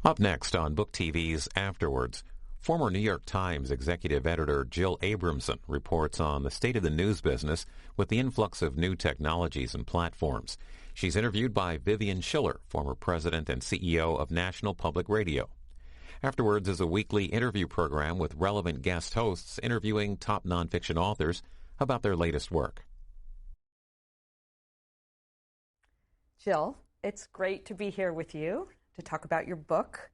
Up next on Book TV's Afterwards, former New York Times executive editor Jill Abramson reports on the state of the news business with the influx of new technologies and platforms. She's interviewed by Vivian Schiller, former president and CEO of National Public Radio. Afterwards is a weekly interview program with relevant guest hosts interviewing top nonfiction authors about their latest work. Jill, it's great to be here with you to talk about your book.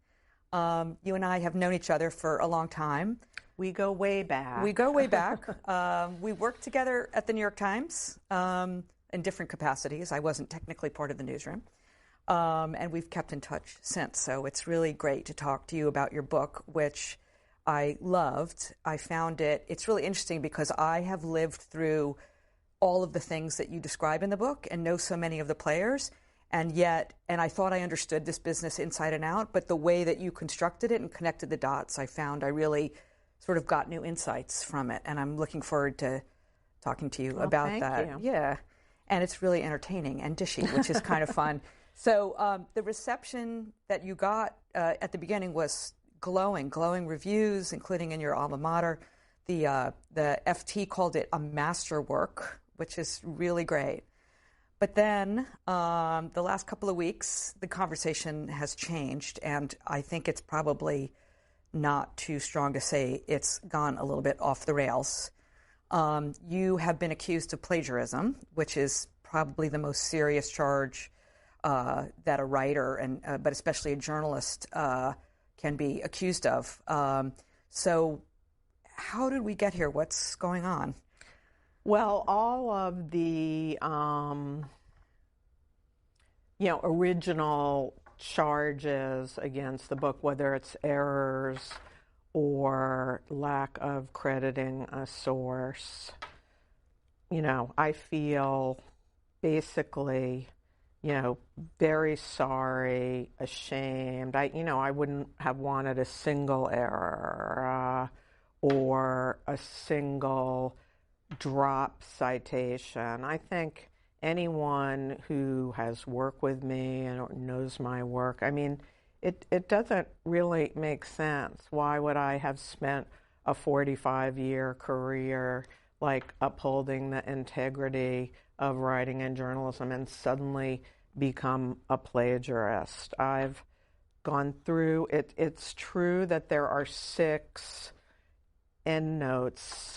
You and I have known each other for a long time. We go way back. We worked together at the New York Times in different capacities. I wasn't technically part of the newsroom. And we've kept in touch since. So it's really great to talk to you about your book, which I loved. I found it's really interesting because I have lived through all of the things that you describe in the book and know so many of the players. And I thought I understood this business inside and out, but the way that you constructed it and connected the dots, I found I really sort of got new insights from it. And I'm looking forward to talking to you about that. Thank you. Yeah. And it's really entertaining and dishy, which is kind of fun. So the reception that you got at the beginning was glowing reviews, including in your alma mater. The FT called it a masterwork, which is really great. But then the last couple of weeks, the conversation has changed, and I think it's probably not too strong to say it's gone a little bit off the rails. You have been accused of plagiarism, which is probably the most serious charge that a writer, but especially a journalist, can be accused of. So how did we get here? What's going on? Well, all of the original charges against the book, whether it's errors or lack of crediting a source, I feel basically, very sorry, ashamed. I wouldn't have wanted a single error or a single drop citation. I think anyone who has worked with me and knows my work, it doesn't really make sense. Why would I have spent a 45-year career upholding the integrity of writing and journalism and suddenly become a plagiarist? I've gone through it. It's true that there are 6 endnotes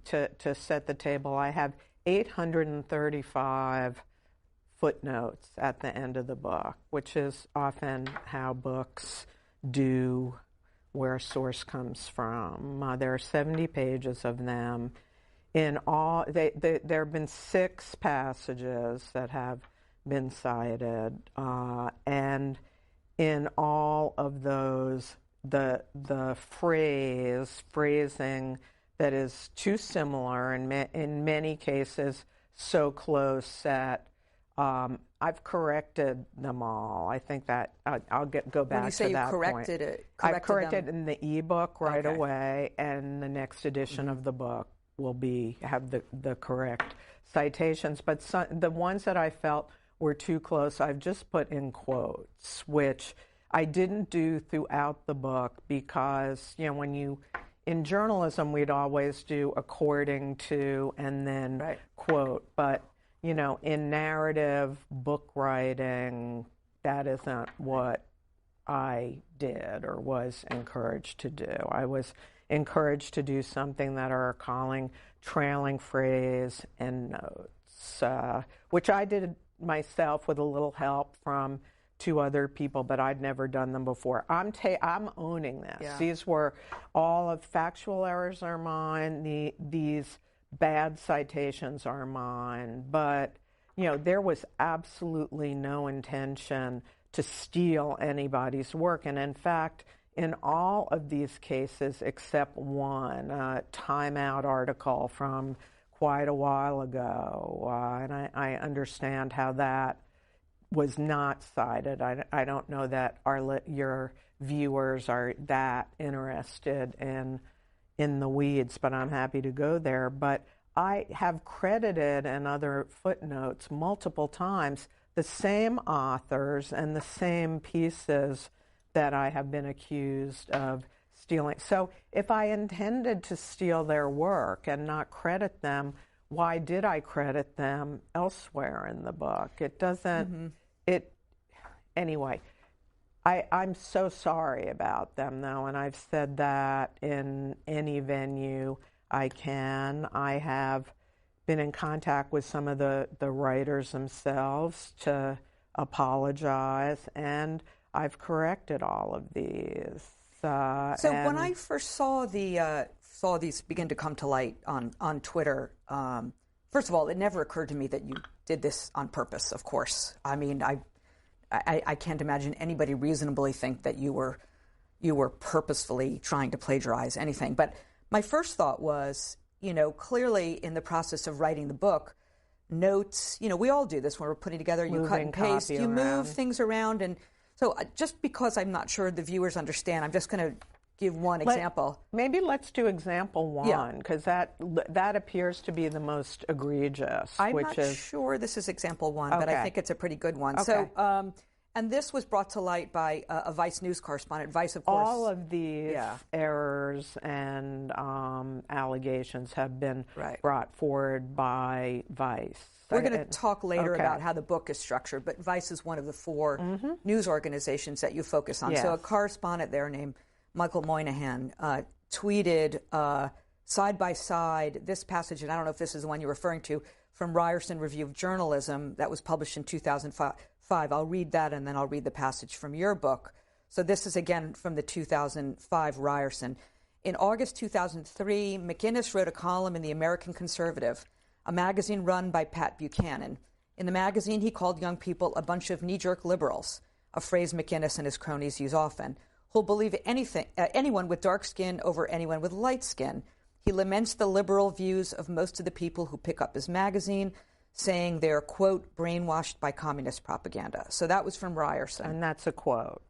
to set the table. I have 835 footnotes at the end of the book, which is often how books do where a source comes from. There are 70 pages of them. In all, there have been 6 passages that have been cited, and in all of those, the phrasing that is too similar, and in many cases so close that I've corrected them all. I think that I'll go back to that point. When you say you corrected it, I've corrected in the ebook right away, and the next edition of the book will have the correct citations. But the ones that I felt were too close, I've just put in quotes, which I didn't do throughout the book because, in journalism, we'd always do according to and then quote. But, in narrative book writing, that isn't what I did or was encouraged to do. I was encouraged to do something that are calling trailing phrase endnotes, which I did myself with a little help from 2 other people, but I'd never done them before. I'm owning this. Yeah. These were all of factual errors are mine. These bad citations are mine. But, there was absolutely no intention to steal anybody's work. And in fact, in all of these cases, except one, a Time Out article from quite a while ago, and I understand how that was not cited. I don't know that your viewers are that interested in the weeds, but I'm happy to go there. But I have credited in other footnotes multiple times the same authors and the same pieces that I have been accused of stealing. So if I intended to steal their work and not credit them, why did I credit them elsewhere in the book? It doesn't, anyway, I'm so sorry about them, though, and I've said that in any venue I can. I have been in contact with some of the writers themselves to apologize, and I've corrected all of these. So when I first saw these begin to come to light on Twitter, first of all, it never occurred to me that you did this on purpose. Of course, I mean, I can't imagine anybody reasonably think that you were purposefully trying to plagiarize anything. But my first thought was, clearly in the process of writing the book, notes, we all do this when we're putting together, you cut and paste, you move things around. And so just because I'm not sure the viewers understand, I'm just going to give one example. Maybe let's do example one, because that appears to be the most egregious. I'm not sure this is example one, but I think it's a pretty good one. Okay. So, and this was brought to light by a Vice news correspondent. Vice, of course. All of these errors and allegations have been brought forward by Vice. We're going to talk later about how the book is structured, but Vice is one of the four news organizations that you focus on. Yes. So a correspondent there named Michael Moynihan tweeted side by side this passage, and I don't know if this is the one you're referring to, from Ryerson Review of Journalism that was published in 2005. I'll read that, and then I'll read the passage from your book. So this is, again, from the 2005 Ryerson. In August 2003, McInnes wrote a column in the American Conservative, a magazine run by Pat Buchanan. In the magazine, he called young people a bunch of knee-jerk liberals, a phrase McInnes and his cronies use often, who'll believe anyone with dark skin over anyone with light skin. He laments the liberal views of most of the people who pick up his magazine, saying they're, quote, brainwashed by communist propaganda. So that was from Ryerson. And that's a quote.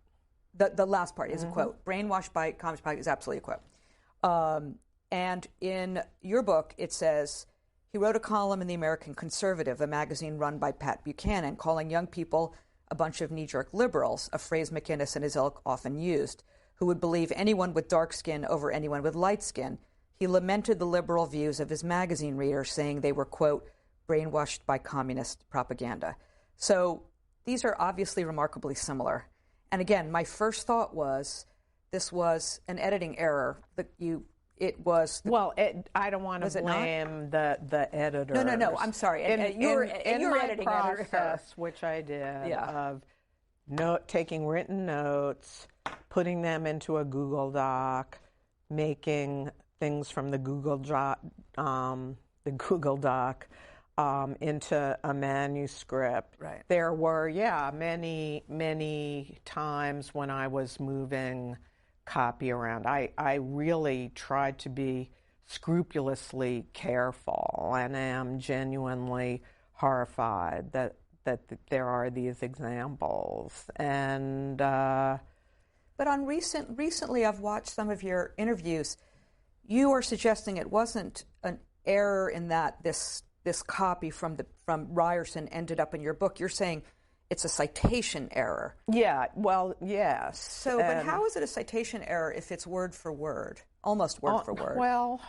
The last part is a quote. Brainwashed by communist propaganda is absolutely a quote. And in your book, it says, he wrote a column in the American Conservative, a magazine run by Pat Buchanan, calling young people a bunch of knee-jerk liberals, a phrase McInnes and his ilk often used, who would believe anyone with dark skin over anyone with light skin. He lamented the liberal views of his magazine readers, saying they were, quote, brainwashed by communist propaganda. So these are obviously remarkably similar. And again, my first thought was this was an editing error. I don't want to blame the editor. No. I'm sorry. In my editing process, which I did, of taking written notes, putting them into a Google Doc, making things from the Google Doc into a manuscript. Right. There were, many times when I was moving copy around. I really tried to be scrupulously careful, and am genuinely horrified that there are these examples. And but on recently, I've watched some of your interviews. You are suggesting it wasn't an error in that this copy from Ryerson ended up in your book. You're saying it's a citation error. Yeah, well, yes. So, but how is it a citation error if it's word for word, almost word for word? Well,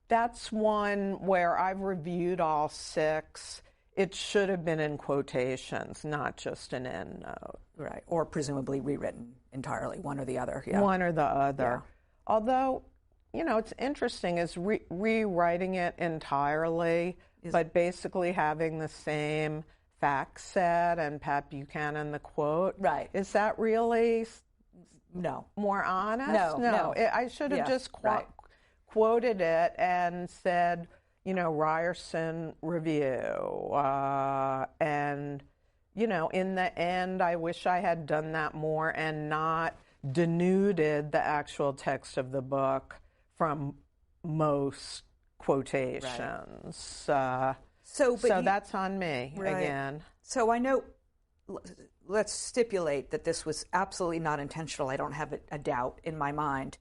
that's one where I've reviewed all 6. It should have been in quotations, not just an endnote. Right, or presumably rewritten entirely, one or the other. Yeah. One or the other. Yeah. Although, it's interesting is rewriting it entirely, but basically having the same fact set and Pat Buchanan the quote. Right. Is that really more honest? No. I should have just quoted it and said, Ryerson Review. And, in the end, I wish I had done that more and not denuded the actual text of the book from most quotations. Right. So that's on me again. So I know, let's stipulate that this was absolutely not intentional. I don't have a doubt in my mind.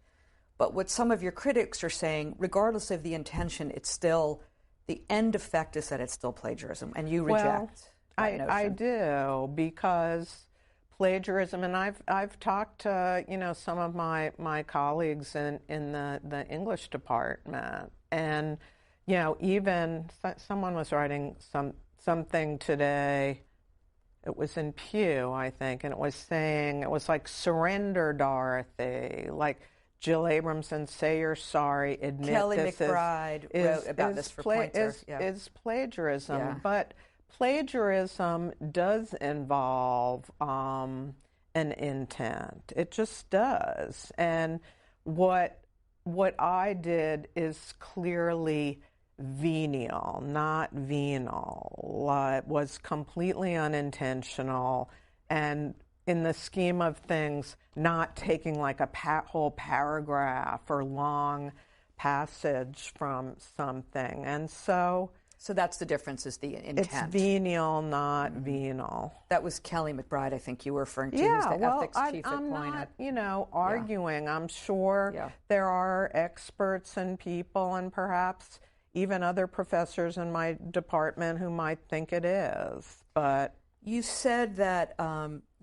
But what some of your critics are saying, regardless of the intention, it's still, the end effect is that it's still plagiarism, and you reject that notion. I do, because plagiarism, and I've talked to some of my colleagues in the English department, and even someone was writing something today. It was in Pew, I think, and it was saying, it was like, surrender, Dorothy, like, Jill Abramson, say you're sorry, admit Kelly this McBride wrote about this for Poynter. Is plagiarism. Yeah. But plagiarism does involve an intent. It just does. And what I did is clearly venial, not venal. It was completely unintentional, and in the scheme of things, not taking like a whole paragraph or long passage from something. And so that's the difference, is the intent. It's venial, not venal. That was Kelly McBride, I think you were referring to, Yeah, who's the ethics chief at I'm Poynter. not, arguing. I'm sure there are experts and people, and perhaps even other professors in my department who might think it is. But you said that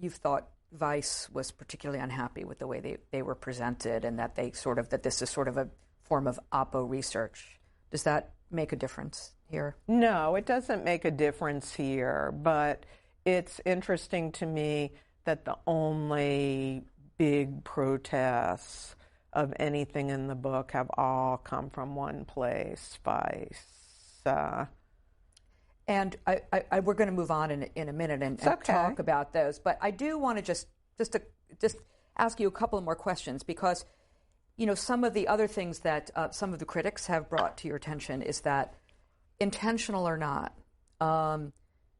you thought Vice was particularly unhappy with the way they were presented, and that that this is sort of a form of oppo research. Does that make a difference here? No, it doesn't make a difference here, but it's interesting to me that the only big protests of anything in the book have all come from one place, Vice. And we're going to move on in a minute and talk about those. But I do want to just ask you a couple of more questions, because some of the other things that some of the critics have brought to your attention is that, intentional or not,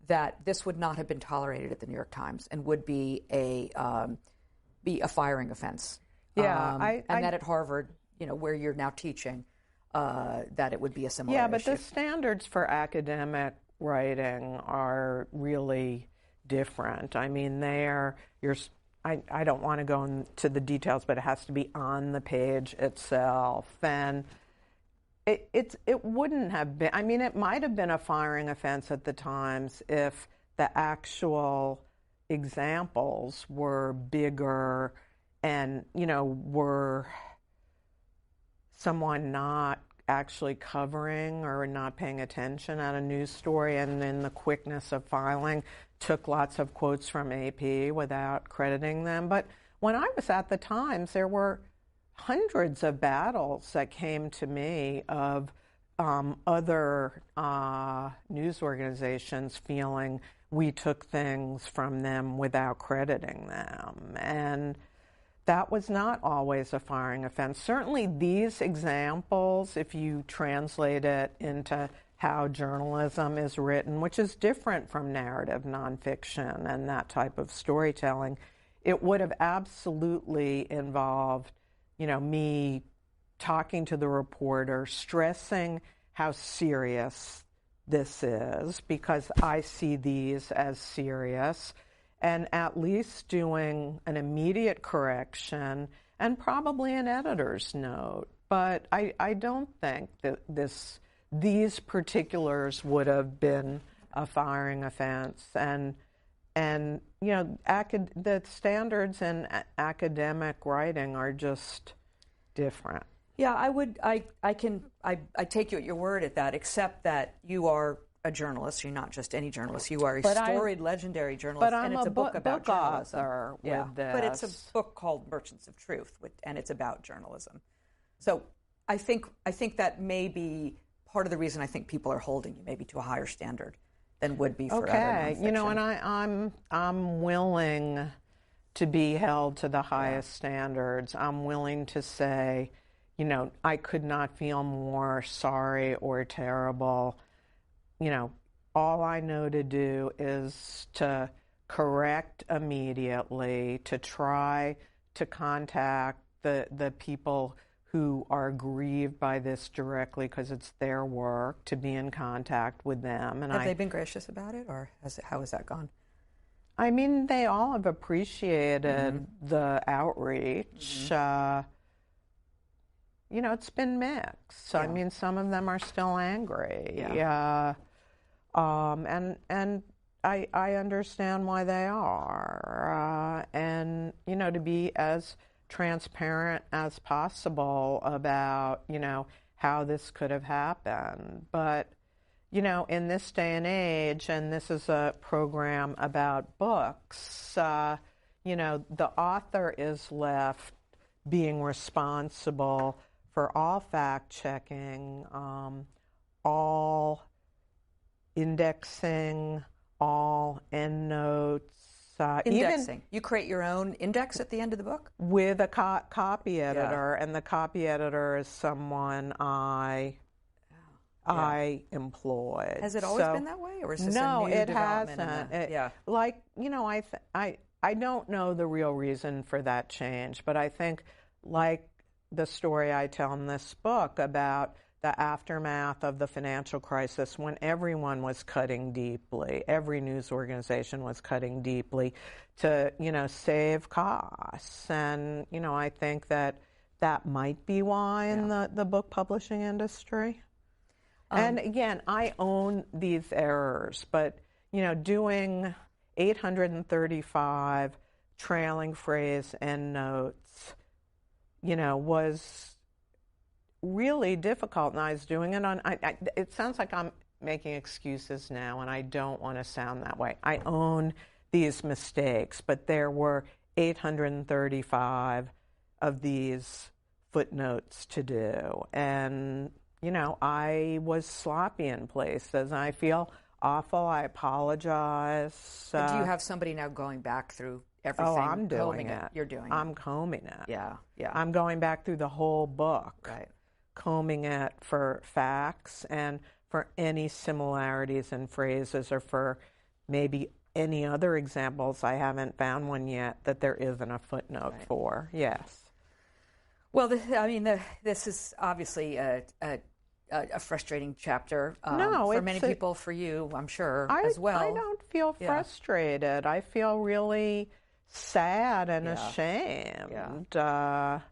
that this would not have been tolerated at the New York Times and would be a firing offense. Yeah, and that at Harvard, where you're now teaching, that it would be a similar issue. Yeah, but the standards for academic writing are really different. I mean, I don't want to go into the details, but it has to be on the page itself, and it wouldn't have been. I mean, it might have been a firing offense at the Times if the actual examples were bigger and, were someone not actually covering or not paying attention at a news story, and in the quickness of filing took lots of quotes from AP without crediting them. But when I was at the Times, there were hundreds of battles that came to me of other news organizations feeling we took things from them without crediting them. And that was not always a firing offense. Certainly these examples, if you translate it into how journalism is written, which is different from narrative nonfiction and that type of storytelling, it would have absolutely involved, me talking to the reporter, stressing how serious this is, because I see these as serious, and at least doing an immediate correction and probably an editor's note. But I don't think that these particulars would have been a firing offense. And the standards in academic writing are just different. Yeah, I take you at your word at that, except that you are a journalist. You're not just any journalist. You are a storied, legendary journalist, and it's a book about journalism. Author with this. But it's a book called Merchants of Truth, and it's about journalism. So I think that may be part of the reason I think people are holding you maybe to a higher standard than would be for other nonfiction. And I'm willing to be held to the highest standards. I'm willing to say, I could not feel more sorry or terrible. All I know to do is to correct immediately, to try to contact the people who are grieved by this directly, because it's their work, to be in contact with them. And have they been gracious about it, or how has that gone? I mean, they all have appreciated the outreach. It's been mixed. I mean, some of them are still angry. And I understand why they are. And, to be as transparent as possible about, how this could have happened. But, in this day and age, and this is a program about books, the author is left being responsible for all fact-checking, all indexing, all endnotes. Indexing. You create your own index at the end of the book? With a copy editor, and the copy editor is someone I employed. Has it always been that way, or is this a new development? No, it hasn't. I don't know the real reason for that change, but I think, like the story I tell in this book about the aftermath of the financial crisis, when everyone was cutting deeply, every news organization was cutting deeply to, save costs. And, I think that might be why in the book publishing industry. And again, I own these errors, but, doing 835 trailing phrase endnotes, was really difficult, and I was doing it on. It sounds like I'm making excuses now, and I don't want to sound that way. I own these mistakes, but there were 835 of these footnotes to do, and I was sloppy in places. I feel awful. I apologize. Do you have somebody now going back through everything? Oh, I'm doing it. You're doing it. I'm combing it. Yeah. I'm going back through the whole book. Right. Combing it for facts and for any similarities in phrases, or for maybe any other examples. I haven't found one yet that there isn't a footnote for. Yes. Well, this is obviously a frustrating chapter for many people, for you, I'm sure, as well. I don't feel frustrated. I feel really sad and ashamed. But,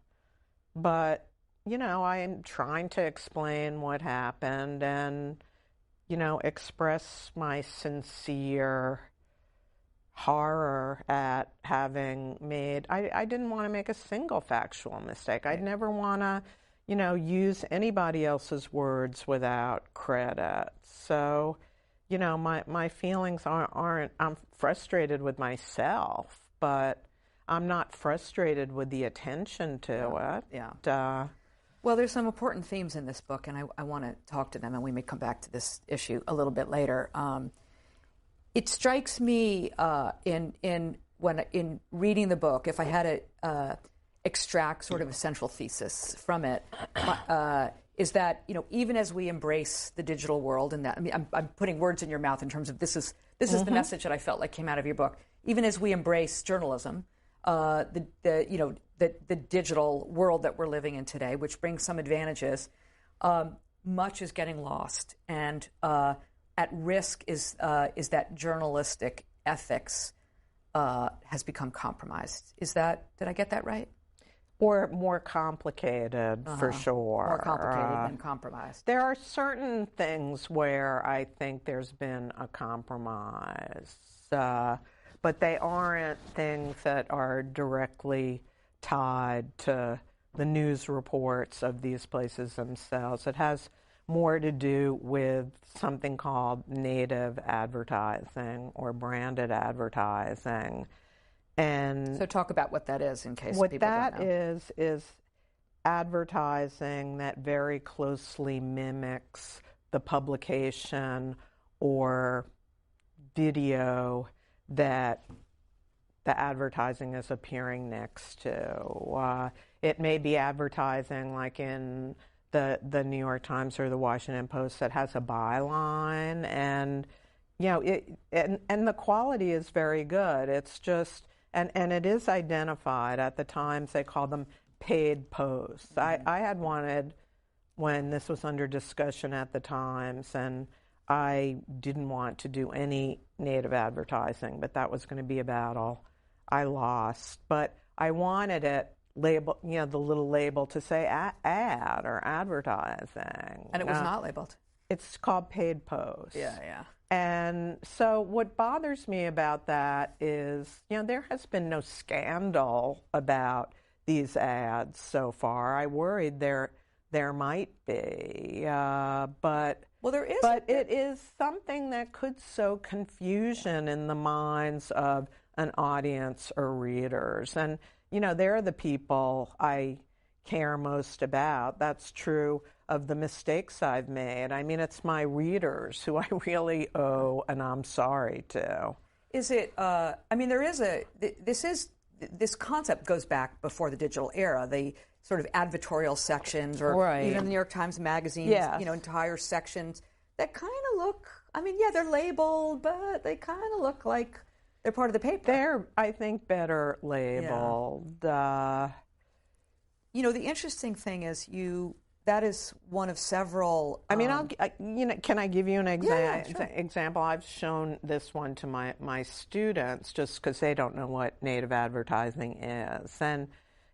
I am trying to explain what happened and, express my sincere horror at having made. I didn't want to make a single factual mistake. I'd never want to, use anybody else's words without credit. So, my feelings aren't, I'm frustrated with myself, but I'm not frustrated with the attention to it. Yeah. Well, there's some important themes in this book, and I want to talk to them, and we may come back to this issue a little bit later. It strikes me in reading the book, if I had to extract sort of a central thesis from it, is that even as we embrace the digital world, and that I'm putting words in your mouth in terms of this is the message that I felt like came out of your book. Even as we embrace journalism, the digital world that we're living in today, which brings some advantages, much is getting lost, and at risk is that journalistic ethics has become compromised. Did I get that right? Or more complicated, for sure. More complicated than compromised. There are certain things where I think there's been a compromise, but they aren't things that are directly tied to the news reports of these places themselves. It has more to do with something called native advertising or branded advertising. And so talk about what that is in case what people that don't know. is advertising that very closely mimics the publication or video that the advertising is appearing next to. It may be advertising like in the New York Times or the Washington Post that has a byline, and and the quality is very good. It's just and it is identified. At the Times they call them paid posts. Mm-hmm. I had wanted, when this was under discussion at the Times, and I didn't want to do any native advertising, but that was going to be a battle I lost. But I wanted it label, the little label to say ad or advertising. And it was not labeled. It's called paid posts. Yeah. And so what bothers me about that is, there has been no scandal about these ads so far. I worried there might be, but there is. But it is something that could sow confusion in the minds of an audience or readers. And they're the people I care most about. That's true of the mistakes I've made. I mean, it's my readers who I really owe an I'm sorry to. Is it, there is this concept goes back before the digital era, the sort of advertorial sections or even the New York Times Magazine's, entire sections that kind of look, they're labeled, but they kind of look like they're part of the paper. They're, I think, better labeled. Yeah. The interesting thing is that is one of several. Can I give you an sure. example? I've shown this one to my students just because they don't know what native advertising is. And,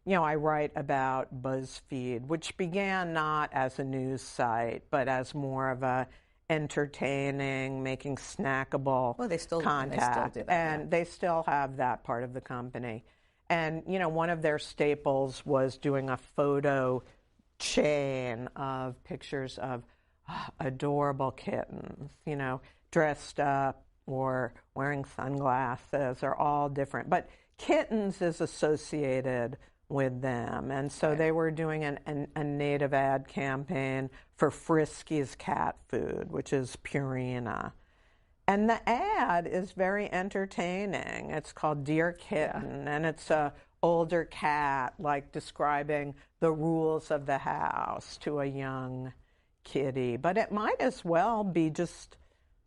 I write about BuzzFeed, which began not as a news site, but as more of a entertaining, making snackable content. They still do that. And they still have that part of the company. And, one of their staples was doing a photo chain of pictures of adorable kittens, dressed up or wearing sunglasses are all different. But kittens is associated with them. And so they were doing a native ad campaign for Friskies cat food, which is Purina. And the ad is very entertaining. It's called Dear Kitten, and it's a older cat, describing the rules of the house to a young kitty. But it might as well be just,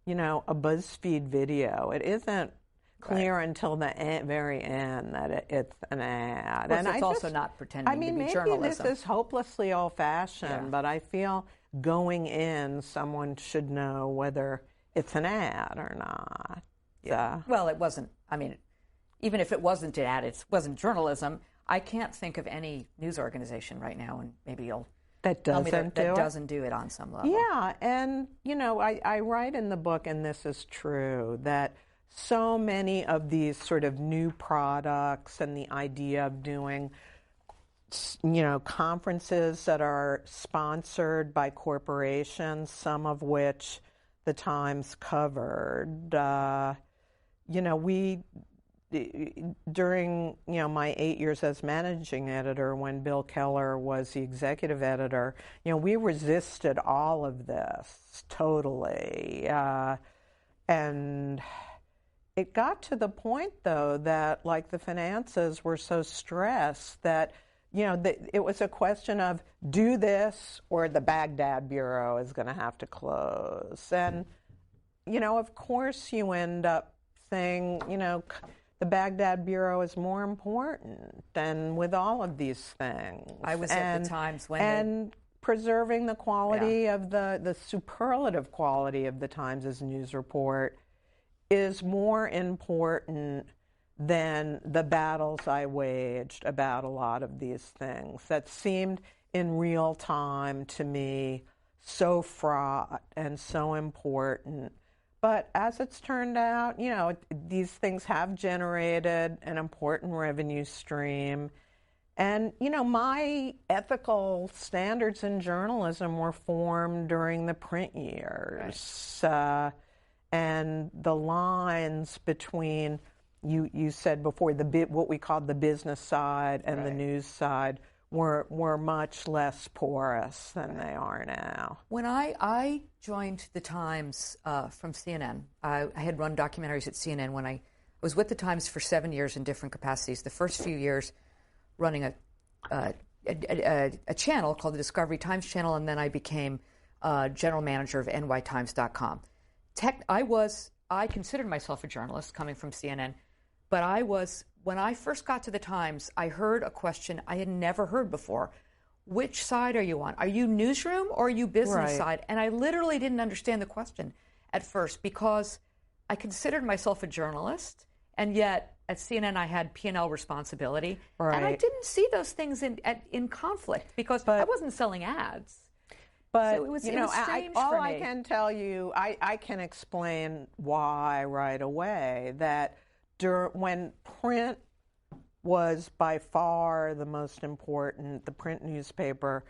a BuzzFeed video. It isn't clear until the very end that it's an ad. And it's also not pretending to be journalism. Maybe this is hopelessly old-fashioned, but I feel going in, someone should know whether it's an ad or not. Yeah. Well, it wasn't. Even if it wasn't an ad, it wasn't journalism. I can't think of any news organization right now, and maybe you'll that doesn't do it on some level. Yeah, and I write in the book, and this is true, that so many of these sort of new products and the idea of doing conferences that are sponsored by corporations, some of which the Times covered. During my 8 years as managing editor, when Bill Keller was the executive editor, we resisted all of this totally, and it got to the point though that the finances were so stressed that it was a question of do this or the Baghdad Bureau is going to have to close. And, of course you end up saying, the Baghdad Bureau is more important than with all of these things. I was at the Times when... And preserving the quality of the superlative quality of the Times' news report is more important than the battles I waged about a lot of these things that seemed in real time to me so fraught and so important. But as it's turned out, these things have generated an important revenue stream. And, my ethical standards in journalism were formed during the print years. Right. And the lines between, you said before, what we called the business side and the news side were much less porous than they are now. When I joined the Times from CNN, I had run documentaries at CNN when I was with the Times for 7 years in different capacities. The first few years running a channel called the Discovery Times Channel, and then I became general manager of nytimes.com. I considered myself a journalist coming from CNN, but when I first got to the Times, I heard a question I had never heard before. Which side are you on? Are you newsroom or are you business side? And I literally didn't understand the question at first because I considered myself a journalist, and yet at CNN I had P&L responsibility. Right. And I didn't see those things in conflict because I wasn't selling ads. But, So it was strange all for I me. can tell you, I can explain why right away, that when print was by far the most important, the print newspaper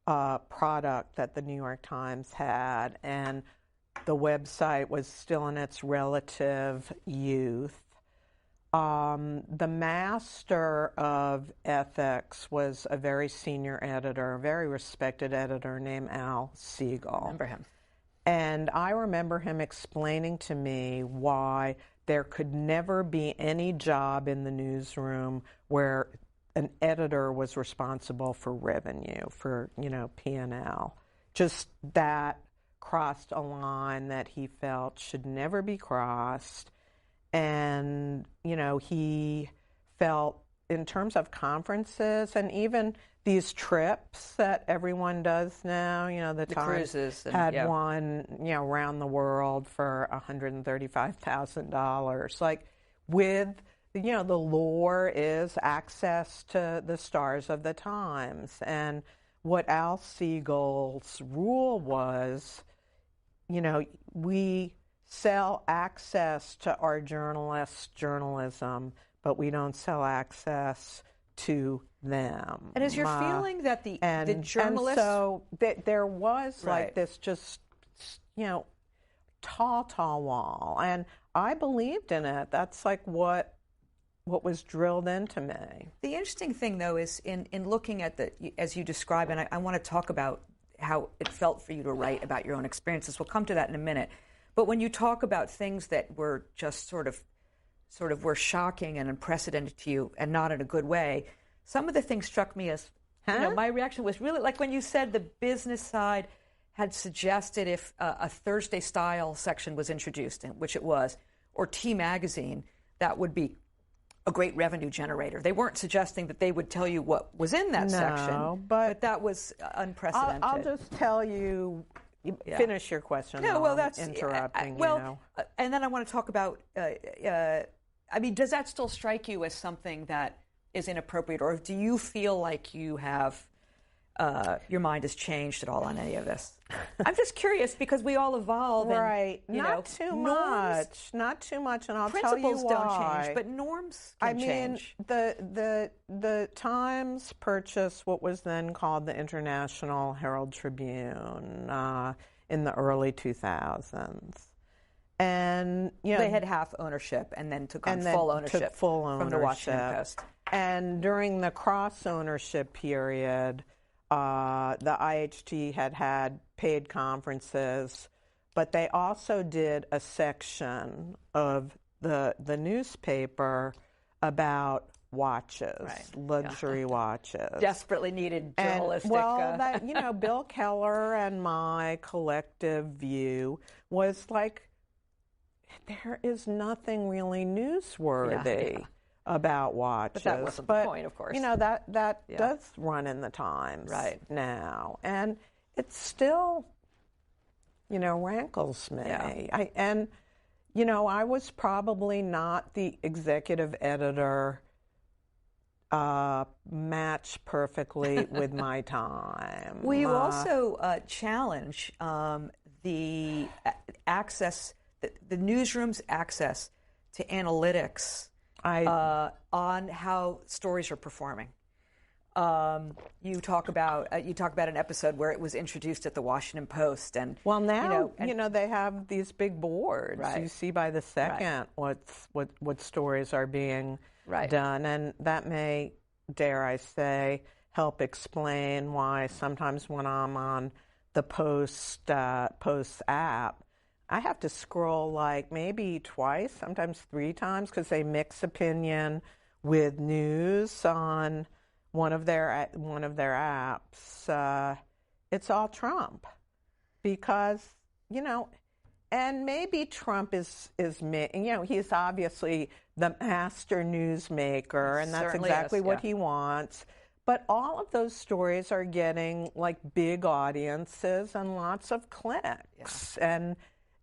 product that the New York Times had, and the website was still in its relative youth. The master of ethics was a very senior editor, a very respected editor named Al Siegel. I remember him. And I remember him explaining to me why there could never be any job in the newsroom where an editor was responsible for revenue, for, P&L. Just that crossed a line that he felt should never be crossed. And, he felt in terms of conferences and even these trips that everyone does now, the Times cruises had one, around the world for $135,000. Like with, the lure is access to the stars of the Times. And what Al Siegel's rule was, we sell access to our journalists' journalism, but we don't sell access to them. And is your feeling that the journalists... And so there was like this just, tall wall. And I believed in it. That's like what was drilled into me. The interesting thing, though, is in looking at as you describe, and I want to talk about how it felt for you to write about your own experiences. We'll come to that in a minute. But when you talk about things that were just sort of were shocking and unprecedented to you, and not in a good way, some of the things struck me as, my reaction was really like when you said the business side had suggested if a Thursday Style section was introduced, which it was, or T Magazine, that would be a great revenue generator. They weren't suggesting that they would tell you what was in that section, but that was unprecedented. I'll just tell you. Finish your question. No, well, that's interrupting. And then I want to talk about. Does that still strike you as something that is inappropriate, or do you feel like you have your mind has changed at all on any of this? I'm just curious because we all evolve, right? And, not too much, and I'll tell you why. Principles don't change, but norms can change. The Times purchased what was then called the International Herald Tribune in the early 2000s, and they had half ownership, and then took on full ownership from the Washington Post. And during the cross ownership period, the IHT had paid conferences, but they also did a section of the newspaper about watches, luxury watches. Desperately needed journalistic. And, Bill Keller and my collective view was like, there is nothing really newsworthy about watches. But that wasn't the point, of course. That does run in the Times now. And it still, rankles me. Yeah. I was probably not the executive editor matched perfectly with my time. Will you also challenge the access, the newsroom's access to analytics on how stories are performing? You talk about an episode where it was introduced at the Washington Post, and now they have these big boards. Right. You see by the second what stories are being done, and that may, dare I say, help explain why sometimes when I'm on the Post app, I have to scroll like maybe twice, sometimes 3 times, because they mix opinion with news on one of their apps. It's all Trump, because and maybe Trump is he's obviously the master newsmaker, and that's exactly what he wants. But all of those stories are getting like big audiences and lots of clicks, and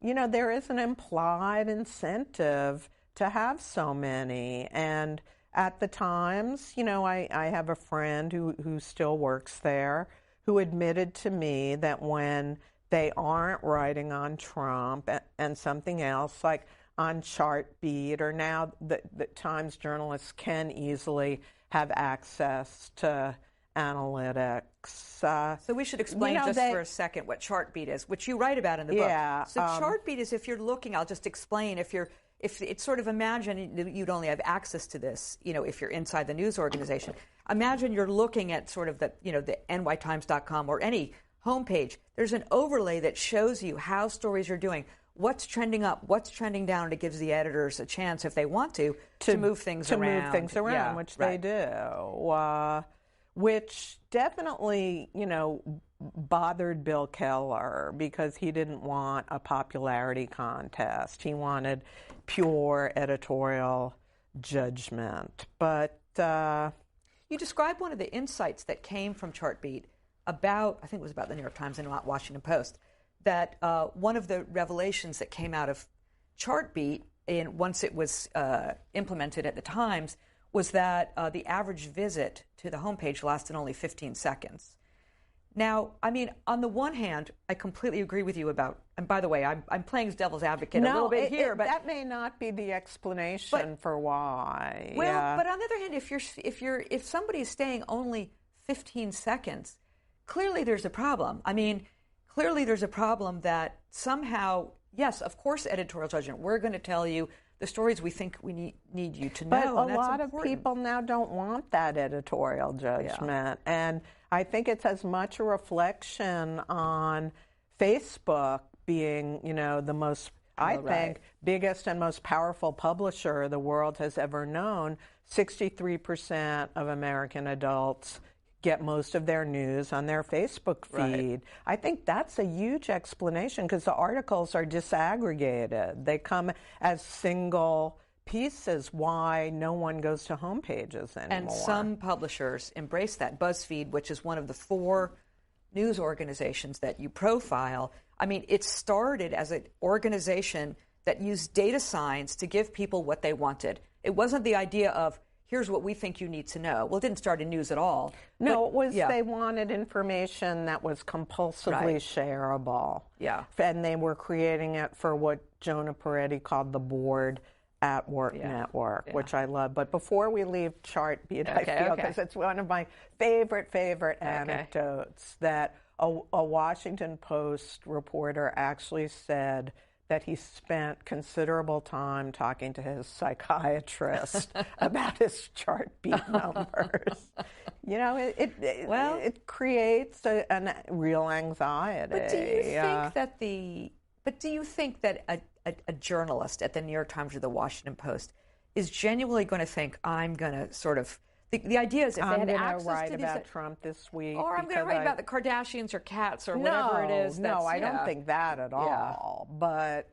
there is an implied incentive to have so many. And at the Times, I have a friend who still works there, who admitted to me that when they aren't writing on Trump and something else, like on Chartbeat, or now the Times journalists can easily have access to analytics. So we should explain for a second what Chartbeat is, which you write about in the book. So Chartbeat is, if you're looking, I'll just explain, if it's sort of, imagine you'd only have access to this, if you're inside the news organization. Imagine you're looking at sort of the nytimes.com or any homepage. There's an overlay that shows you how stories are doing, what's trending up, what's trending down, and it gives the editors a chance, if they want to move things around. Which they do. Which definitely, bothered Bill Keller, because he didn't want a popularity contest. He wanted pure editorial judgment. But you describe one of the insights that came from Chartbeat about, I think it was about the New York Times and Washington Post, that one of the revelations that came out of Chartbeat, once it was implemented at the Times, was that the average visit to the homepage lasted only 15 seconds. Now, I mean, on the one hand, I completely agree with you about, and by the way, I'm playing devil's advocate a little bit here, but that may not be the explanation for why. Well, but on the other hand, if somebody is staying only 15 seconds, clearly there's a problem. I mean, clearly there's a problem that somehow, yes, of course, editorial judgment. We're going to tell you the stories we think we need you to know. But and a lot of people now don't want that editorial judgment. And I think it's as much a reflection on Facebook being, the most, I think, biggest and most powerful publisher the world has ever known. 63% of American adults get most of their news on their Facebook feed. Right. I think that's a huge explanation, because the articles are disaggregated. They come as single pieces. Why no one goes to homepages anymore. And some publishers embrace that. BuzzFeed, which is one of the 4 news organizations that you profile, I mean, it started as an organization that used data science to give people what they wanted. It wasn't the idea of, here's what we think you need to know. Well, it didn't start in news at all. No, it was they wanted information that was compulsively shareable. Yeah. And they were creating it for what Jonah Peretti called the Board at Work Network, which I love. But before we leave Chartbeat, I feel, because it's one of my favorite anecdotes, that a Washington Post reporter actually said that he spent considerable time talking to his psychiatrist about his Chartbeat numbers. It creates a real anxiety. But do you think that a journalist at the New York Times or the Washington Post is genuinely going to think, I'm going to sort of, the idea is if they had access to write about Trump this week, or I'm going to write about the Kardashians or cats or whatever it is. I don't think that at all. But,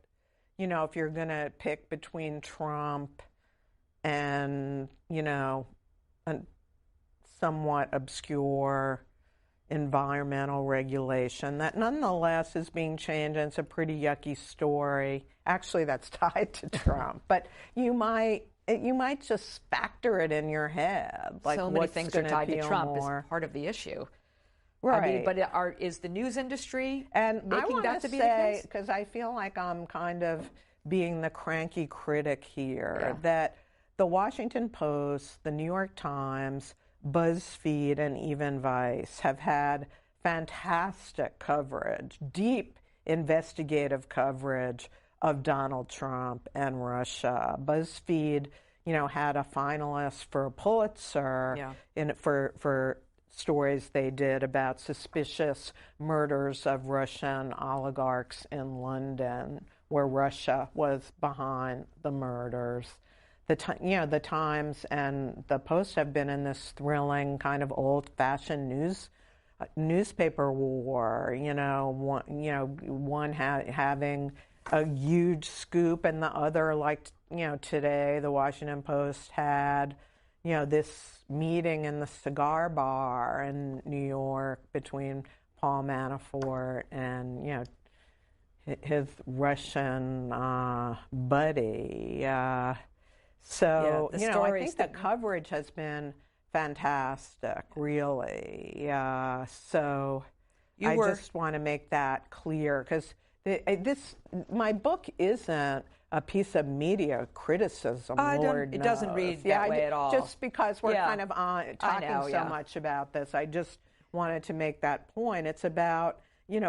if you're going to pick between Trump and, a somewhat obscure environmental regulation that nonetheless is being changed, and it's a pretty yucky story. Actually, that's tied to Trump. But you might just factor it in your head. Like, so many things are tied to Trump is part of the issue. Right. I mean, but is the news industry making that to be the say, case? because I feel like I'm kind of being the cranky critic here, that the Washington Post, the New York Times, BuzzFeed, and even Vice have had fantastic coverage, deep investigative coverage of Donald Trump and Russia. BuzzFeed, had a finalist for a Pulitzer for stories they did about suspicious murders of Russian oligarchs in London, where Russia was behind the murders. The Times and the Post have been in this thrilling kind of old-fashioned newspaper war. One having a huge scoop, and the other, like today, the Washington Post had this meeting in the cigar bar in New York between Paul Manafort and his Russian buddy. I think the coverage has been fantastic, really. So I just want to make that clear, because my book isn't a piece of media criticism. It doesn't read that way at all. Just because we're kind of talking so much about this, I just wanted to make that point. It's about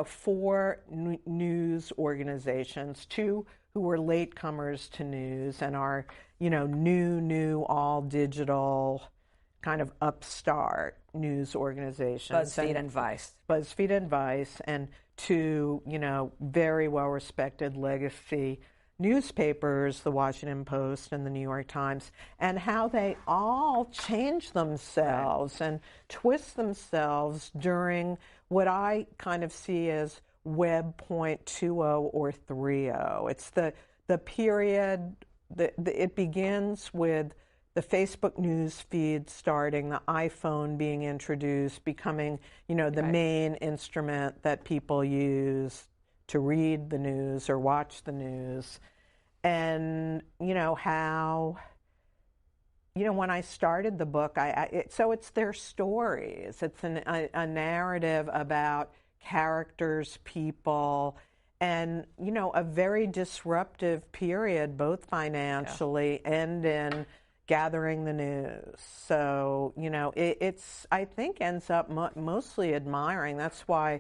4 news organizations, 2 who were latecomers to news and are new all digital kind of upstart news organizations. BuzzFeed and Vice. BuzzFeed and Vice, and 2 very well respected legacy newspapers, the Washington Post and the New York Times, and how they all change themselves and twist themselves during what I kind of see as Web 0.20 or 3.0. It's the period that it begins with the Facebook news feed starting, the iPhone being introduced, becoming the main instrument that people use to read the news or watch the news. And how when I started the book, so it's their stories. It's a narrative about characters, people, and a very disruptive period, both financially and in gathering the news. So it's I think ends up mostly admiring. That's why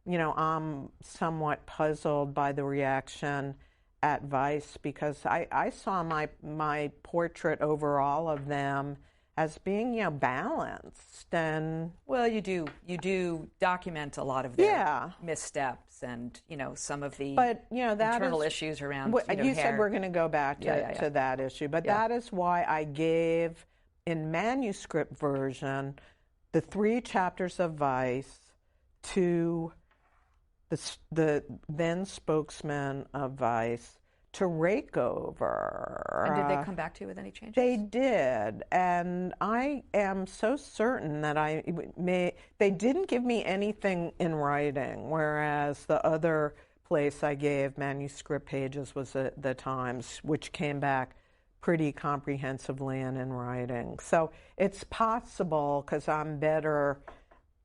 I'm somewhat puzzled by the reaction at Vice, because I saw my portrait overall of them as being balanced. And well, you do document a lot of their missteps and some of the internal issues around you said we're going to go back to that issue, but that is why I gave in manuscript version the 3 chapters of Vice to the then spokesman of Vice to rake over. And did they come back to you with any changes? They did, and I am so certain that they didn't give me anything in writing, whereas the other place I gave manuscript pages was the Times, which came back pretty comprehensively and in writing. So it's possible, because I'm better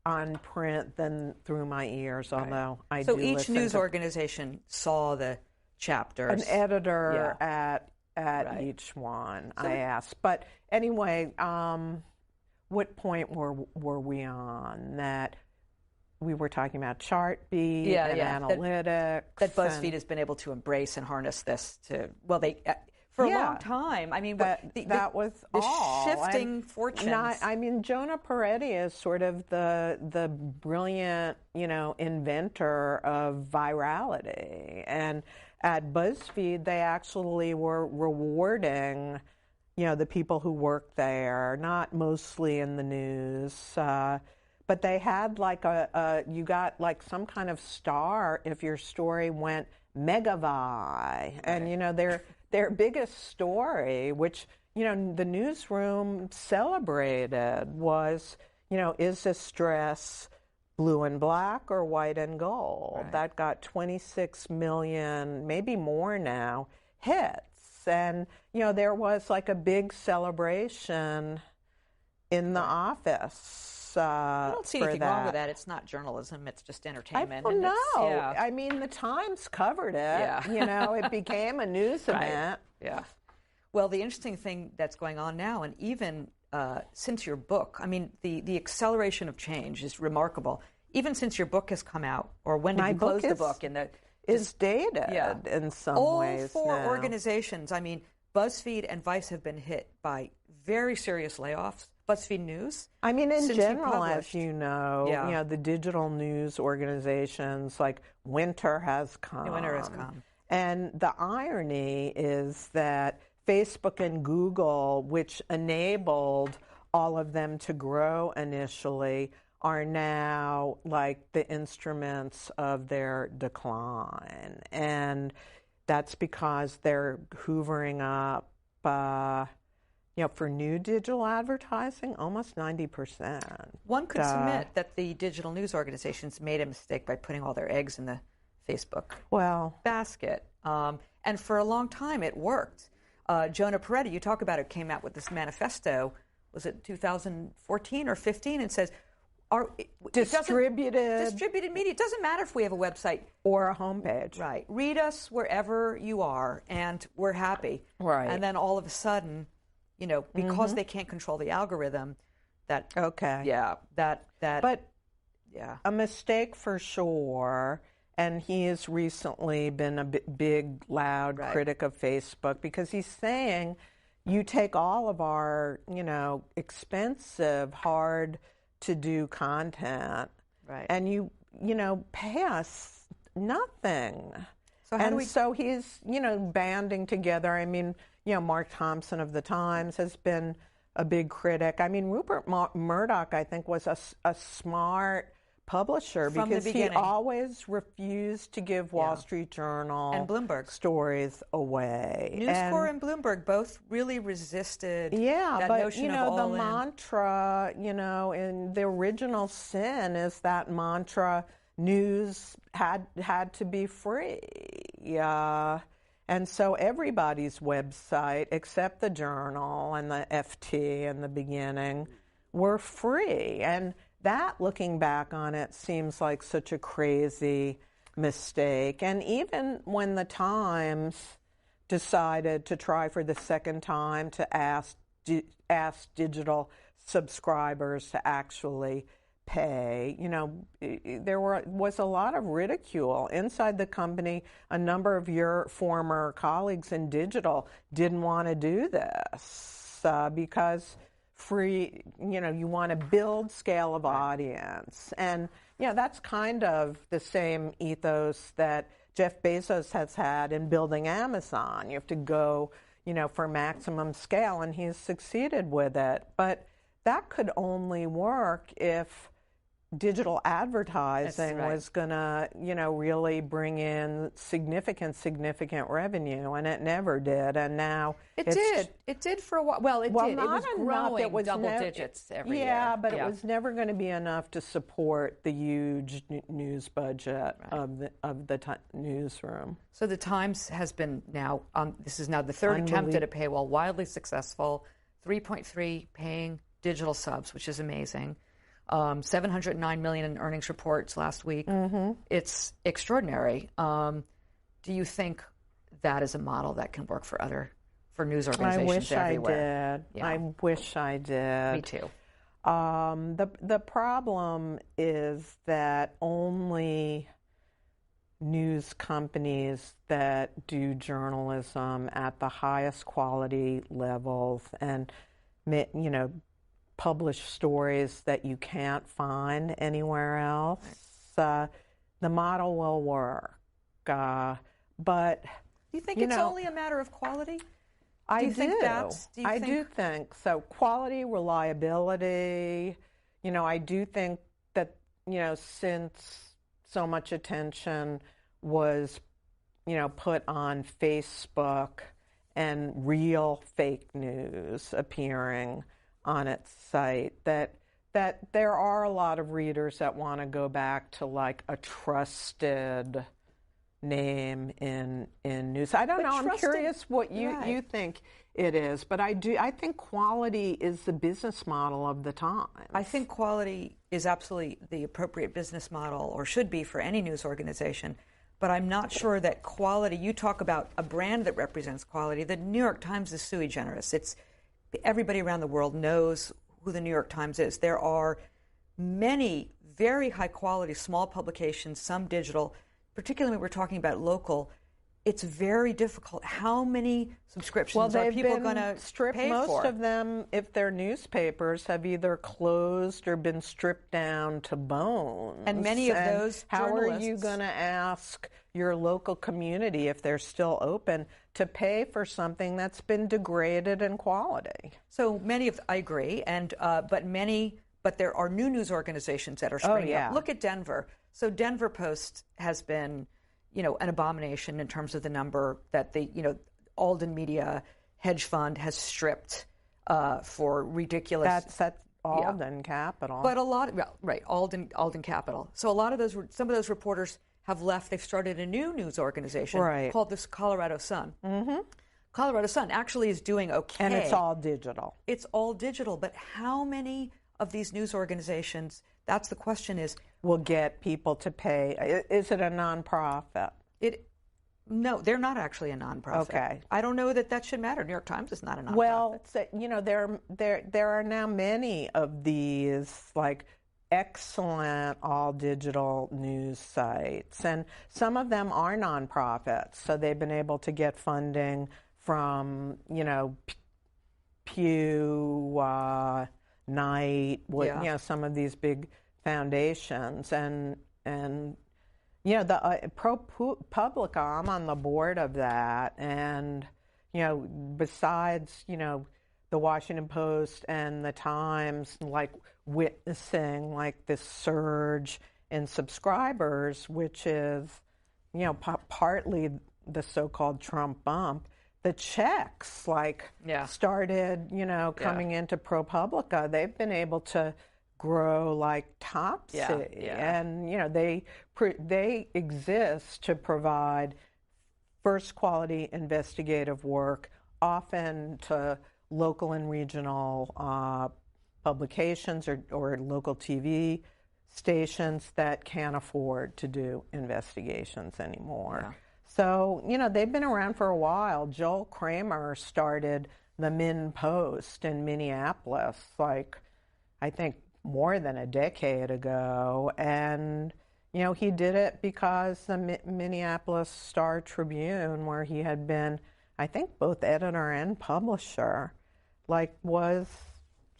on print than through my ears, although I do listen. So each news organization saw the chapters. An editor at each one, I asked. But anyway, what point were we on? That we were talking about Chartbeat and analytics. That BuzzFeed has been able to embrace and harness this to, for a long time. I mean, that was all. Shifting fortunes. Jonah Peretti is sort of the brilliant, inventor of virality. And at BuzzFeed, they actually were rewarding, the people who worked there, not mostly in the news, but they had you got like some kind of star if your story went megavie. And, their biggest story, which, the newsroom celebrated, was, is this dress blue and black or white and gold? Right. That got 26 million, maybe more now, hits. And, there was like a big celebration in the office. I don't see anything wrong with that. It's not journalism. It's just entertainment. I don't know. I mean, the Times covered it. Yeah. It became a news event. Yeah. Well, the interesting thing that's going on now, and even since your book, the acceleration of change is remarkable. Even since your book has come out, or when did you close the book? Is dated in some ways. All 4 now. organizations, BuzzFeed and Vice have been hit by very serious layoffs. BuzzFeed News. In general, as you know, the digital news organizations, like winter has come. Winter has come. And the irony is that Facebook and Google, which enabled all of them to grow initially, are now like the instruments of their decline. And that's because they're hoovering up for new digital advertising, almost 90%. One could submit that the digital news organizations made a mistake by putting all their eggs in the Facebook basket. And for a long time, it worked. Jonah Peretti, you talk about it, came out with this manifesto was it 2014 or 15, and says, distributed media. It doesn't matter if we have a website or a homepage. Right. Read us wherever you are, and we're happy. Right. And then all of a sudden, because they can't control the algorithm, that a mistake for sure. And he has recently been a big, loud critic of Facebook, because he's saying, you take all of our, expensive, hard to do content, and you pay us nothing. So he's banding together. I mean, Mark Thompson of the Times has been a big critic. I mean, Rupert Murdoch, I think, was a smart publisher, because he always refused to give Wall Street Journal and Bloomberg stories away. News Corp and Bloomberg both really resisted that but notion of all the mantra, in the original sin is that mantra, news had to be free. And so everybody's website, except the Journal and the FT in the beginning, were free. And that, looking back on it, seems like such a crazy mistake. And even when the Times decided to try for the second time to ask digital subscribers to actually pay, there was a lot of ridicule inside the company. A number of your former colleagues in digital didn't want to do this because free, you want to build scale of audience. And, that's kind of the same ethos that Jeff Bezos has had in building Amazon. You have to go, for maximum scale, and he's succeeded with it. But that could only work if digital advertising was going to, really bring in significant revenue, and it never did. And now it did. It did for a while. Well, it did. It was growing double digits every year. Yeah, but it was never going to be enough to support the huge news budget of the newsroom. So the Times has been now. This is now the third attempt at a paywall, wildly successful. 3.3 paying digital subs, which is amazing. 709 million in earnings reports last week. It's extraordinary. Do you think that is a model that can work for news organizations everywhere? I wish I did. Me too. The problem is that only news companies that do journalism at the highest quality levels and, publish stories that you can't find anywhere else, the model will work. But do you think it's only a matter of quality? I do think so. Quality, reliability. I do think that, since so much attention was, put on Facebook and real fake news appearing on its site, that there are a lot of readers that want to go back to like a trusted name in news. I don't know. I'm curious what you think it is, but I think quality is the business model of the Times. I think quality is absolutely the appropriate business model, or should be, for any news organization. But I'm not sure that quality. You talk about a brand that represents quality. The New York Times is sui generis. Everybody around the world knows who the New York Times is. There are many very high-quality small publications, some digital, particularly when we're talking about local. It's very difficult. How many subscriptions are people going to pay for? Most of them, if they're newspapers, have either closed or been stripped down to bones. And many of those How are you going to ask your local community, if they're still open, to pay for something that's been degraded in quality? So many of, I agree, but there are new news organizations that are springing up. Look at Denver. So Denver Post has been, an abomination in terms of the number that the, Alden Media hedge fund has stripped for ridiculous. That's Alden Capital. But a lot, Alden Capital. So some of those reporters have left. They've started a new news organization called the Colorado Sun. Colorado Sun actually is doing okay. And it's all digital. It's all digital, but how many of these news organizations, that's the question is... will get people to pay. Is it a nonprofit? No, they're not actually a nonprofit. Okay. I don't know that should matter. New York Times is not a nonprofit. Well, there are now many of these, like, excellent all-digital news sites, and some of them are nonprofits, so they've been able to get funding from, Pew, Knight, some of these big foundations, and the ProPublica, I'm on the board of that, and besides the Washington Post and the Times, like, witnessing like this surge in subscribers, which is partly the so-called Trump bump. The checks started coming into ProPublica. They've been able to grow like topsy, and they exist to provide first quality investigative work, often to local and regional publications or local TV stations that can't afford to do investigations anymore. Yeah. So, they've been around for a while. Joel Kramer started the Min Post in Minneapolis, I think more than a decade ago. And, he did it because the Minneapolis Star Tribune, where he had been, I think, both editor and publisher, was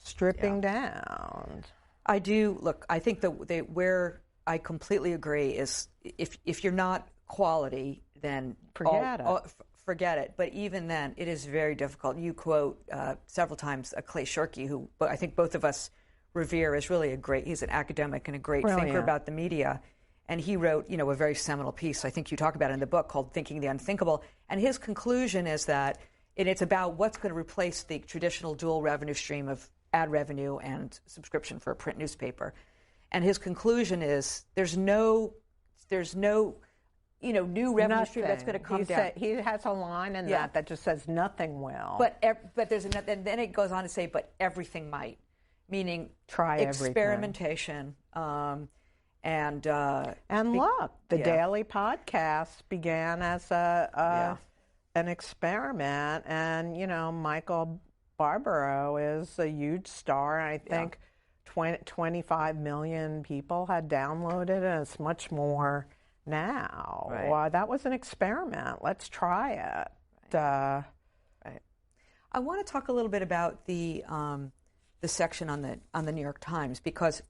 stripping down. I do. Look, I think where I completely agree is if you're not quality, then forget it. But even then, it is very difficult. You quote several times Clay Shirky, who I think both of us revere as really he's an academic and a great thinker about the media. And he wrote, a very seminal piece, I think you talk about it in the book, called Thinking the Unthinkable. And his conclusion is that it's about what's going to replace the traditional dual revenue stream of ad revenue and subscription for a print newspaper. And his conclusion is there's no new revenue stream that's going to come down. He has a line in that just says nothing will. But and then it goes on to say, but everything might, meaning try experimentation. And look, the daily podcast began as an experiment, and Michael Barbaro is a huge star. I think 25 million people had downloaded it, and it's much more now. Right. That was an experiment. Let's try it. Right. I want to talk a little bit about the section on the New York Times, because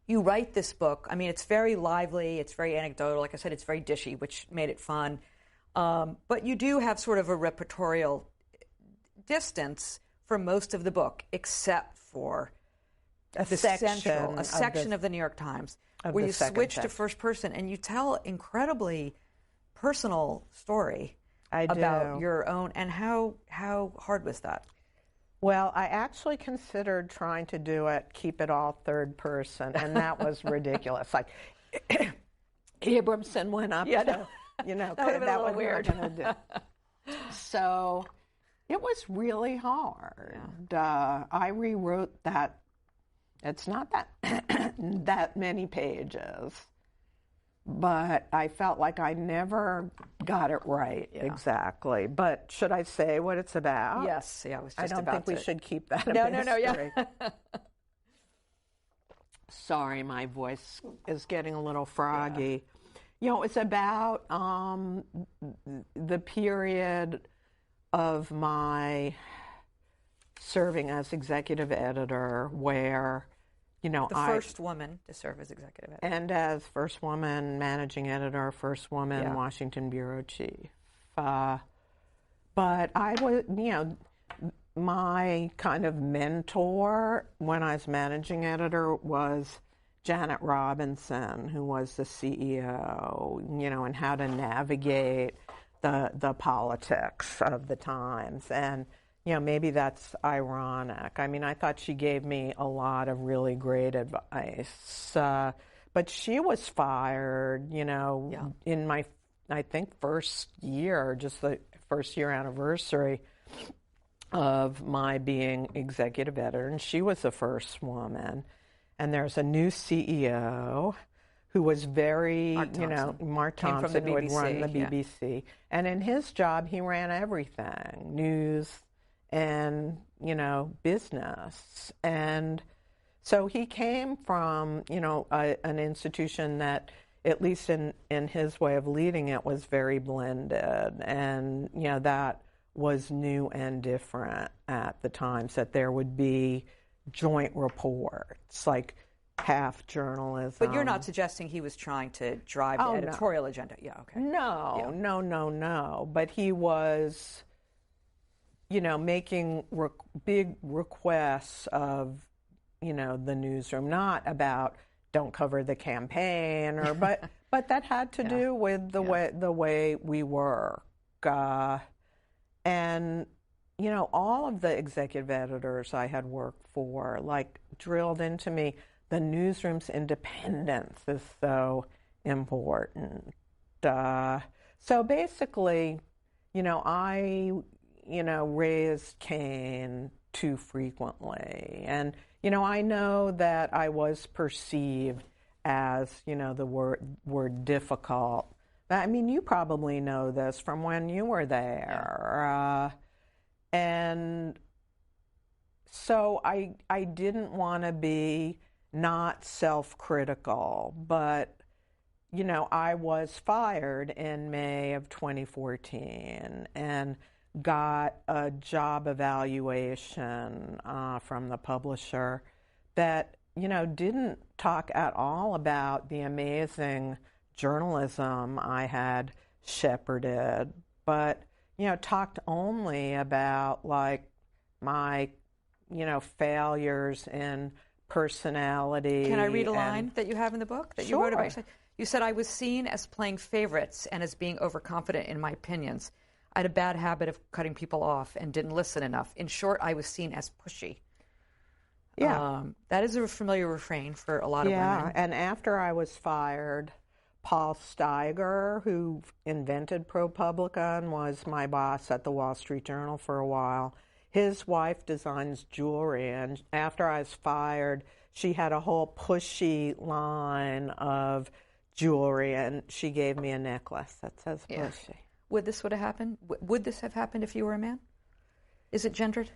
you write this book. I mean, it's very lively. It's very anecdotal. Like I said, it's very dishy, which made it fun. But you do have sort of a repertorial distance for most of the book, except for a section of the New York Times, where you switch to first person and you tell incredibly personal story about your own. And how hard was that? Well, I actually considered trying to keep it all third person, and that was ridiculous. Like, Abramson went up to, that was weird. Gonna do. So it was really hard. Yeah. I rewrote that. It's not that many pages, but I felt like I never got it right exactly. But should I say what it's about? Yes. Yeah, I don't think we should keep that a mystery. No. Yeah. Sorry, my voice is getting a little froggy. Yeah. It's about the period of my serving as executive editor, where the first woman to serve as executive editor. And as first woman managing editor, first woman Washington bureau chief. But I was, my kind of mentor when I was managing editor was Janet Robinson, who was the CEO, and how to navigate the politics of the times. And maybe that's ironic. I mean, I thought she gave me a lot of really great advice. But she was fired, in my, I think, first year, just the first year anniversary of my being executive editor, and she was the first woman. And there's a new CEO who was Mark Thompson, who had run the BBC. And in his job, he ran everything, news and, business. And so he came from, an institution that, at least in his way of leading it, was very blended. And, that was new and different at the times, that there would be joint reports, like half journalism. But you're not suggesting he was trying to drive the editorial agenda? Yeah, okay. No. But he was, making big requests of, the newsroom, not about don't cover the campaign, but that had to do with the way we work. And, all of the executive editors I had worked for, drilled into me, the newsroom's independence is so important. So basically, I, raised Cain too frequently. And, I know that I was perceived as, the word difficult. I mean, you probably know this from when you were there. And so I didn't want to be not self-critical, but, I was fired in May of 2014 and got a job evaluation from the publisher that, didn't talk at all about the amazing journalism I had shepherded, but, talked only about, my, failures in personality. Can I read a line that you have in the book that you wrote about? You said, I was seen as playing favorites and as being overconfident in my opinions. I had a bad habit of cutting people off and didn't listen enough. In short, I was seen as pushy. Yeah. That is a familiar refrain for a lot of women. Yeah, and after I was fired, Paul Steiger, who invented ProPublica and was my boss at the Wall Street Journal for a while, his wife designs jewelry, and after I was fired, she had a whole pushy line of jewelry, and she gave me a necklace that says pushy. Would this have happened? Would this have happened if you were a man? Is it gendered?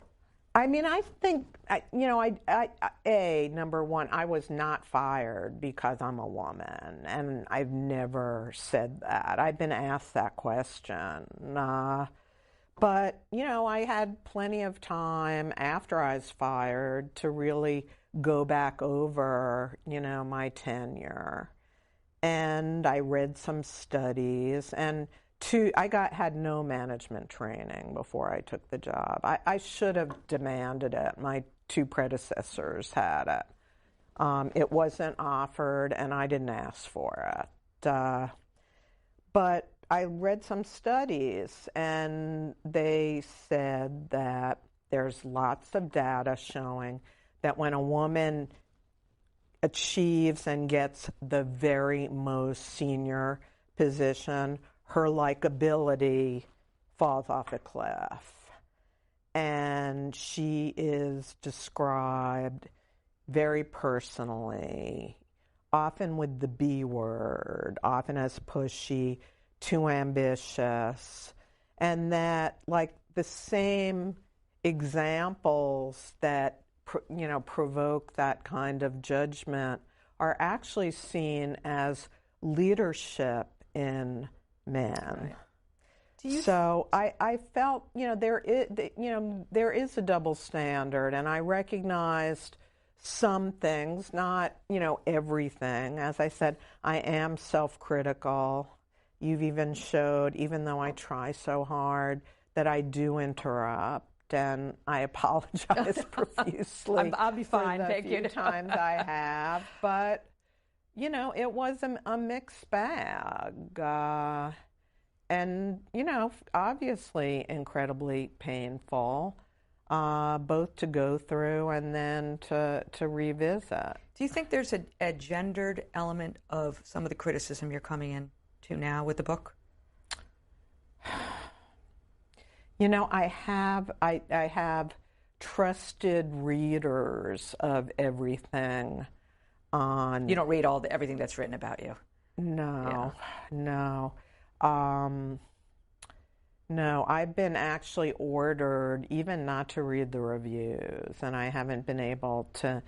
I mean, I think, number one, I was not fired because I'm a woman, and I've never said that. I've been asked that question. But, I had plenty of time after I was fired to really go back over, my tenure. And I read some studies, and I had no management training before I took the job. I should have demanded it. My two predecessors had it. It wasn't offered, and I didn't ask for it. But I read some studies, and they said that there's lots of data showing that when a woman achieves and gets the very most senior position, her likability falls off a cliff. And she is described very personally, often with the B word, often as pushy, too ambitious, and that, the same examples that, provoke that kind of judgment are actually seen as leadership in men. Right. So I felt, there is a double standard, and I recognized some things, not, everything. As I said, I am self-critical. You've even showed, even though I try so hard, that I do interrupt, and I apologize profusely. I'll be fine, thank you. For the few times I have, but it was a mixed bag, and obviously incredibly painful, both to go through and then to revisit. Do you think there's a gendered element of some of the criticism you're coming in to now with the book? I have trusted readers of everything on. You don't read everything that's written about you. No, no. No, I've been actually ordered even not to read the reviews, and I haven't been able to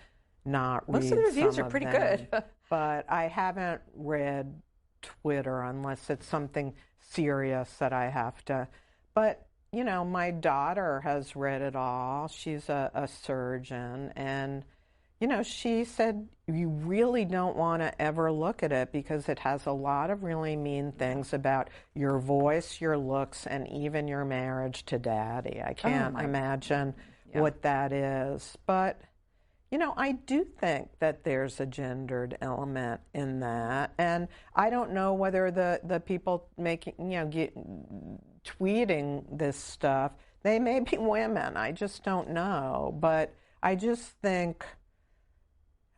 not read Most of the reviews some are of pretty them. good. But I haven't read Twitter unless it's something serious that I have to. But, my daughter has read it all. She's a surgeon, and she said you really don't want to ever look at it because it has a lot of really mean things about your voice, your looks, and even your marriage to daddy. I can't imagine what that is. But, I do think that there's a gendered element in that. And I don't know whether the people making, tweeting this stuff, they may be women. I just don't know. But I just think,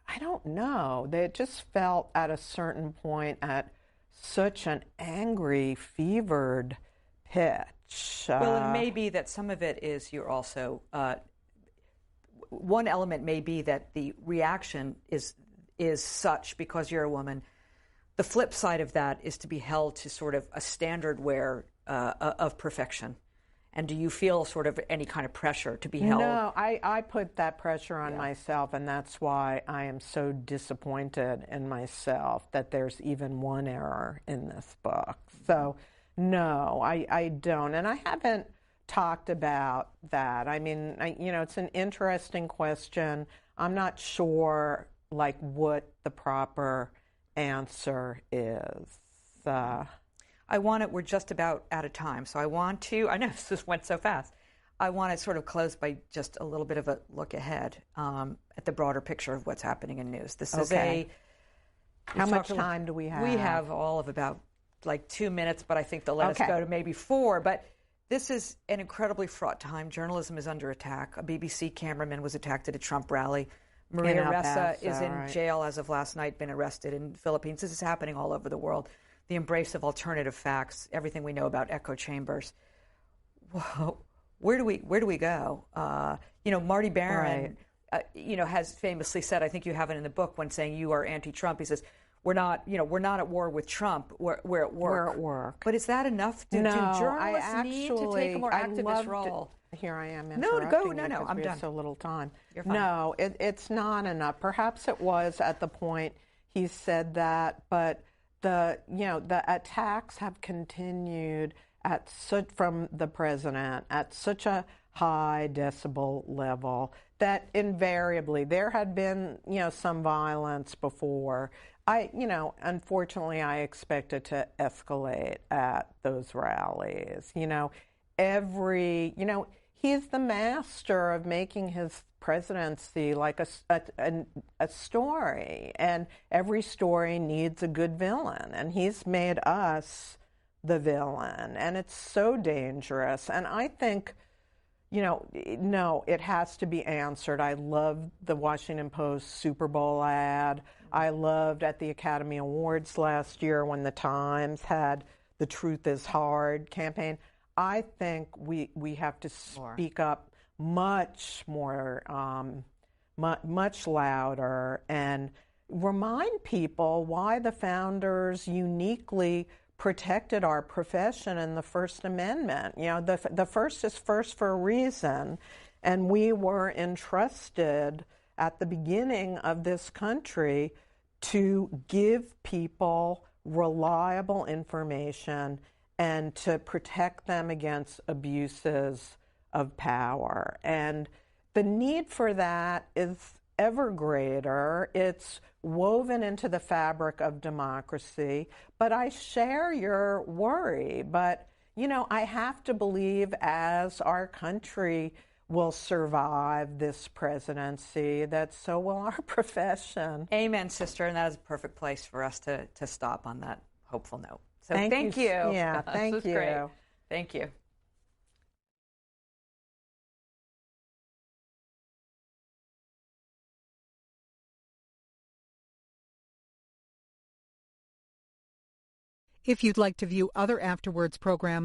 I don't know. They just felt at a certain point at such an angry, fevered pitch. Well, it may be that some of it is you're also, one element may be that the reaction is such because you're a woman. The flip side of that is to be held to sort of a standard of perfection. And do you feel sort of any kind of pressure to be held? No, I put that pressure on myself, and that's why I am so disappointed in myself that there's even one error in this book. So, no, I don't. And I haven't talked about that. I mean, it's an interesting question. I'm not sure, what the proper answer is. We're just about out of time, so I know this just went so fast. I want to sort of close by just a little bit of a look ahead at the broader picture of what's happening in news. This is How much time do we have? We have all of about 2 minutes, but I think they'll let us go to maybe 4. But this is an incredibly fraught time. Journalism is under attack. A BBC cameraman was attacked at a Trump rally. Maria Ressa is in jail as of last night, been arrested in the Philippines. This is happening all over the world. The embrace of alternative facts, everything we know about echo chambers. Whoa, where do we go? Marty Baron, has famously said, I think you have it in the book, when saying you are anti-Trump, he says, we're not at war with Trump. We're at work. We're at work. But is that enough? Do journalists need to take a more activist role? Here I am interrupting you because I'm we done. have so little time. You're fine. No, it's not enough. Perhaps it was at the point he said that, but the attacks have continued from the president at such a high decibel level that invariably there had been some violence before. Unfortunately, I expect it to escalate at those rallies. He's the master of making his presidency like a story, and every story needs a good villain, and he's made us the villain, and it's so dangerous. And I think, no, it has to be answered. I loved the Washington Post Super Bowl ad. I loved at the Academy Awards last year when the Times had the Truth is Hard campaign. I think we have to speak up much more, much louder, and remind people why the founders uniquely protected our profession in the First Amendment. The first is first for a reason, and we were entrusted at the beginning of this country to give people reliable information and to protect them against abuses of power. And the need for that is ever greater. It's woven into the fabric of democracy. But I share your worry. But, I have to believe as our country will survive this presidency, that so will our profession. Amen, sister. And that is a perfect place for us to stop on that hopeful note. So thank you. Yeah, thank this was you. Great. Thank you. If you'd like to view other Afterwards programs